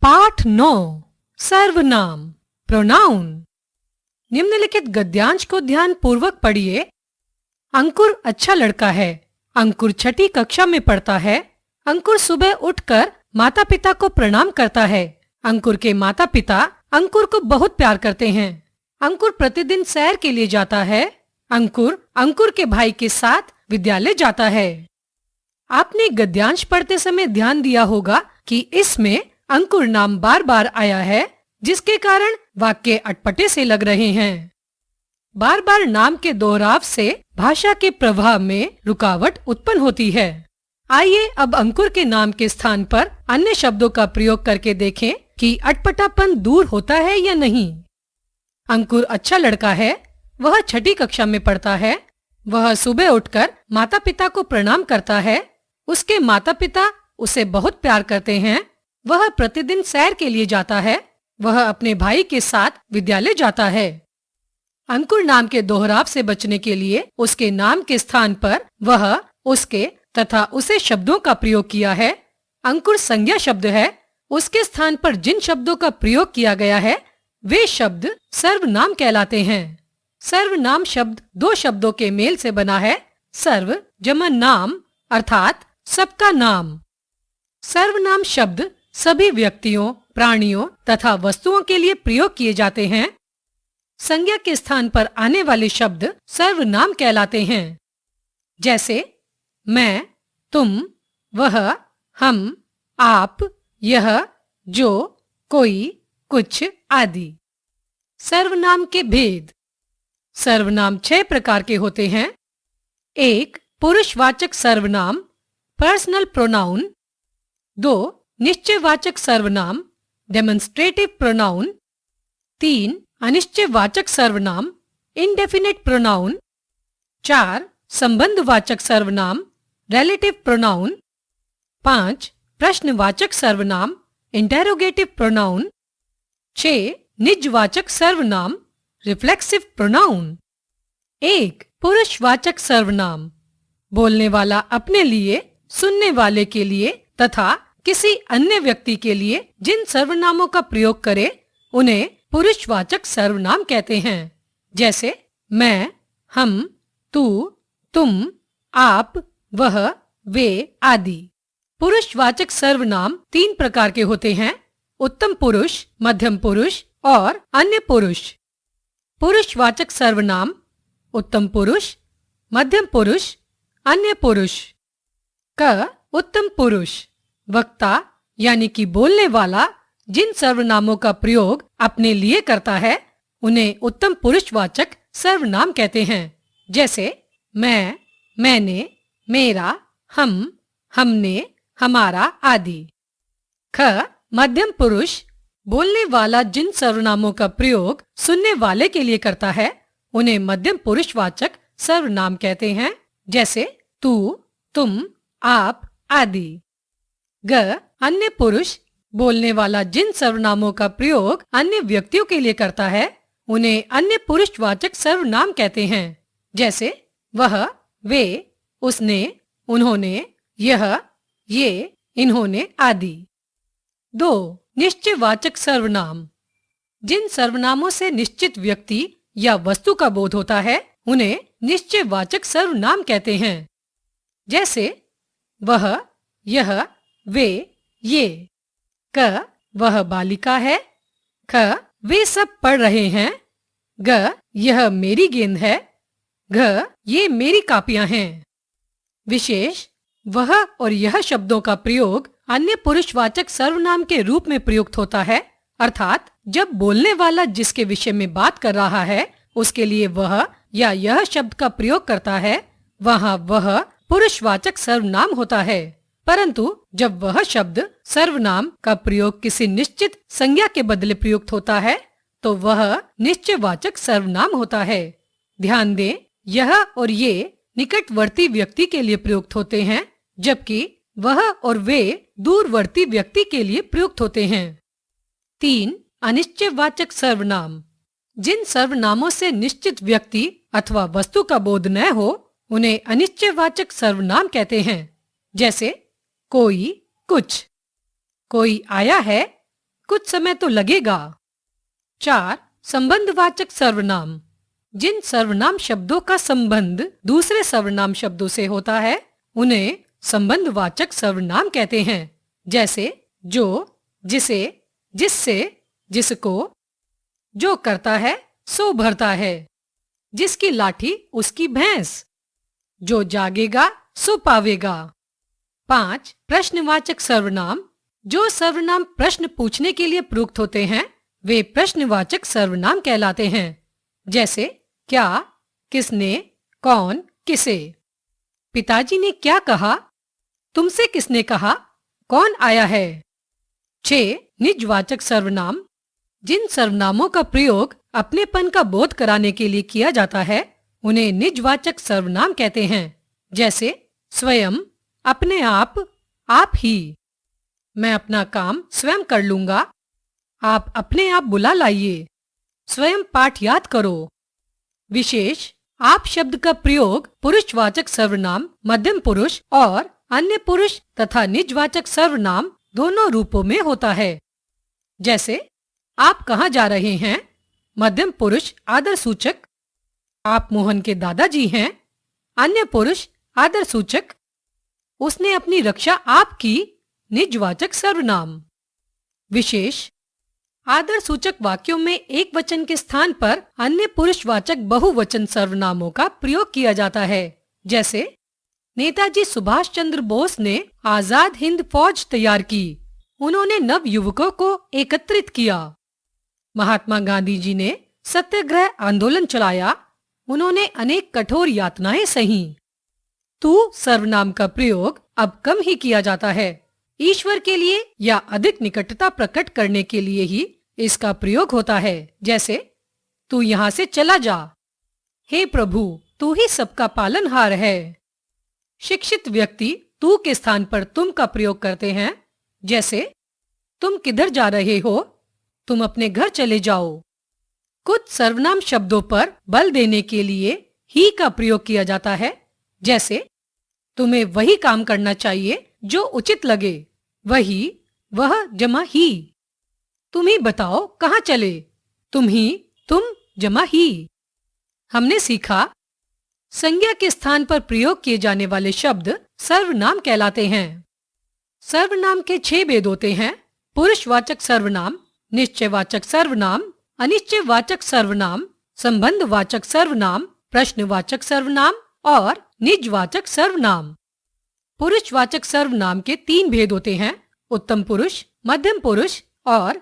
पाठ 9 सर्वनाम प्रोनाउन। निम्नलिखित गद्यांश को ध्यान पूर्वक पढ़िए। अंकुर अच्छा लड़का है। अंकुर छठी कक्षा में पढ़ता है। अंकुर सुबह उठकर माता पिता को प्रणाम करता है। अंकुर के माता पिता अंकुर को बहुत प्यार करते हैं। अंकुर प्रतिदिन सैर के लिए जाता है। अंकुर अंकुर के भाई के साथ विद्यालय जाता है। आपने गद्यांश पढ़ते समय ध्यान दिया होगा कि इसमें अंकुर नाम बार बार आया है, जिसके कारण वाक्य अटपटे से लग रहे हैं। बार बार नाम के दोहराव से भाषा के प्रवाह में रुकावट उत्पन्न होती है। आइए अब अंकुर के नाम के स्थान पर अन्य शब्दों का प्रयोग करके देखें कि अटपटापन दूर होता है या नहीं। अंकुर अच्छा लड़का है। वह छठी कक्षा में पढ़ता है। वह सुबह उठकर माता पिता को प्रणाम करता है। उसके माता पिता उसे बहुत प्यार करते हैं। वह प्रतिदिन सैर के लिए जाता है। वह अपने भाई के साथ विद्यालय जाता है। अंकुर नाम के दोहराव से बचने के लिए उसके नाम के स्थान पर वह, उसके तथा उसे शब्दों का प्रयोग किया है। अंकुर संज्ञा शब्द है। उसके स्थान पर जिन शब्दों का प्रयोग किया गया है वे शब्द सर्वनाम कहलाते हैं। सर्वनाम शब्द दो शब्दों के मेल से बना है, सर्व जमा नाम अर्थात सबका नाम। सर्वनाम शब्द सभी व्यक्तियों, प्राणियों तथा वस्तुओं के लिए प्रयोग किए जाते हैं। संज्ञा के स्थान पर आने वाले शब्द सर्वनाम कहलाते हैं, जैसे मैं, तुम, वह, हम, आप, यह, जो, कोई, कुछ आदि। सर्वनाम के भेद। सर्वनाम 6 प्रकार के होते हैं। 1. पुरुषवाचक सर्वनाम पर्सनल प्रोनाउन। 2. निश्चयवाचक सर्वनाम डेमोन्स्ट्रेटिव प्रोनाउन। 3. अनिश्चयवाचक सर्वनाम इंडेफिनिट प्रोनाउन। 4. संबंधवाचक सर्वनाम रिलेटिव प्रोनाउन। 5. प्रश्नवाचक सर्वनाम इंटेरोगेटिव प्रोनाउन। 6. निजवाचक सर्वनाम रिफ्लेक्सिव प्रोनाउन। 1. पुरुषवाचक सर्वनाम बोलने वाला अपने लिए, सुनने वाले के लिए तथा किसी अन्य व्यक्ति के लिए जिन सर्वनामों का प्रयोग करे उन्हें पुरुषवाचक सर्वनाम कहते हैं, जैसे मैं, हम, तू, तुम, आप, वह, वे आदि। पुरुषवाचक सर्वनाम 3 प्रकार के होते हैं, उत्तम पुरुष, मध्यम पुरुष और अन्य पुरुष। पुरुषवाचक सर्वनाम उत्तम पुरुष, मध्यम पुरुष, अन्य पुरुष। क. उत्तम पुरुष वक्ता यानी कि बोलने वाला जिन सर्वनामों का प्रयोग अपने लिए करता है उन्हें उत्तम पुरुषवाचक सर्वनाम कहते हैं, जैसे मैं, मैंने, मेरा, हम, हमने, हमारा आदि। ख. मध्यम पुरुष बोलने वाला जिन सर्वनामों का प्रयोग सुनने वाले के लिए करता है उन्हें मध्यम पुरुषवाचक सर्वनाम कहते हैं, जैसे तू, तुम, आप आदि। ग. अन्य पुरुष बोलने वाला जिन सर्वनामों का प्रयोग अन्य व्यक्तियों के लिए करता है उन्हें अन्य पुरुषवाचक सर्वनाम कहते हैं, जैसे वह, वे, उसने, उन्होंने, यह, ये, इन्होंने आदि। 2. निश्चयवाचक सर्वनाम जिन सर्वनामों से निश्चित व्यक्ति या वस्तु का बोध होता है उन्हें निश्चयवाचक सर्वनाम कहते हैं, जैसे वह, यह, वे, ये। क. वह बालिका है। ख. वे सब पढ़ रहे हैं। ग. यह मेरी गेंद है। घ. ये मेरी कापियां हैं। विशेष वह और यह शब्दों का प्रयोग अन्य पुरुषवाचक सर्वनाम के रूप में प्रयुक्त होता है, अर्थात जब बोलने वाला जिसके विषय में बात कर रहा है उसके लिए वह या यह शब्द का प्रयोग करता है वहाँ वह पुरुषवाचक सर्वनाम होता है, परंतु जब वह शब्द सर्वनाम का प्रयोग किसी निश्चित संज्ञा के बदले प्रयुक्त होता है तो वह निश्चयवाचक सर्वनाम होता है। ध्यान दें, यह और ये निकटवर्ती व्यक्ति के लिए प्रयुक्त होते हैं, जबकि वह और वे दूरवर्ती व्यक्ति के लिए प्रयुक्त होते हैं। 3. अनिश्चयवाचक सर्वनाम जिन सर्वनामों से निश्चित व्यक्ति अथवा वस्तु का बोध न हो उन्हें अनिश्चयवाचक सर्वनाम कहते हैं, जैसे कोई, कुछ। कोई आया है, कुछ समय तो लगेगा। 4. संबंधवाचक सर्वनाम। जिन सर्वनाम शब्दों का संबंध दूसरे सर्वनाम शब्दों से होता है उन्हें संबंधवाचक सर्वनाम कहते हैं। जैसे जो, जिसे, जिससे, जिसको। जो करता है सो भरता है, जिसकी लाठी उसकी भैंस। जो जागेगा सो पावेगा। 5. प्रश्नवाचक सर्वनाम। जो सर्वनाम प्रश्न पूछने के लिए प्रयुक्त होते हैं वे प्रश्नवाचक सर्वनाम कहलाते हैं। जैसे क्या, किसने, कौन, किसे। पिताजी ने क्या कहा? तुमसे किसने कहा? कौन आया है? 6. निजवाचक सर्वनाम। जिन सर्वनामों का प्रयोग अपनेपन का बोध कराने के लिए किया जाता है उन्हें निजवाचक सर्वनाम कहते हैं। जैसे स्वयं, अपने आप ही। मैं अपना काम स्वयं कर लूंगा। आप अपने आप बुला लाइए। स्वयं पाठ याद करो। विशेष। आप शब्द का प्रयोग पुरुषवाचक सर्वनाम, मध्यम पुरुष और अन्य पुरुष तथा निजवाचक सर्वनाम दोनों रूपों में होता है। जैसे आप कहाँ जा रहे हैं? मध्यम पुरुष आदर सूचक। आप मोहन के दादाजी हैं। अन्य पुरुष आदर सूचक। उसने अपनी रक्षा आप की, निजवाचक सर्वनाम। विशेष। आदर सूचक वाक्यों में एक वचन के स्थान पर अन्य पुरुषवाचक बहुवचन सर्वनामों का प्रयोग किया जाता है। जैसे नेताजी सुभाष चंद्र बोस ने आजाद हिंद फौज तैयार की। उन्होंने नव युवकों को एकत्रित किया। महात्मा गांधी जी ने सत्याग्रह आंदोलन चलाया। उन्होंने अनेक कठोर यातनाएं सही। तू सर्वनाम का प्रयोग अब कम ही किया जाता है। ईश्वर के लिए या अधिक निकटता प्रकट करने के लिए ही इसका प्रयोग होता है। जैसे तू यहाँ से चला जा। हे प्रभु, तू ही सबका पालनहार है। शिक्षित व्यक्ति तू के स्थान पर तुम का प्रयोग करते हैं। जैसे तुम किधर जा रहे हो? तुम अपने घर चले जाओ। कुछ सर्वनाम शब्दों पर बल देने के लिए ही का प्रयोग किया जाता है। जैसे तुम्हें वही काम करना चाहिए जो उचित लगे। वही, वह जमा ही। तुम ही बताओ कहाँ चले? तुम ही, तुम जमा ही। हमने सीखा संज्ञा के स्थान पर प्रयोग किए जाने वाले शब्द सर्वनाम कहलाते हैं। सर्वनाम के 6 भेद होते हैं। पुरुषवाचक सर्वनाम, निश्चयवाचक सर्वनाम, अनिश्चयवाचक सर्वनाम, संबंधवाचक सर्वनाम, प्रश्नवाचक सर्वनाम और निजवाचक सर्वनाम। पुरुषवाचक सर्वनाम के 3 भेद होते हैं। उत्तम पुरुष, मध्यम पुरुष और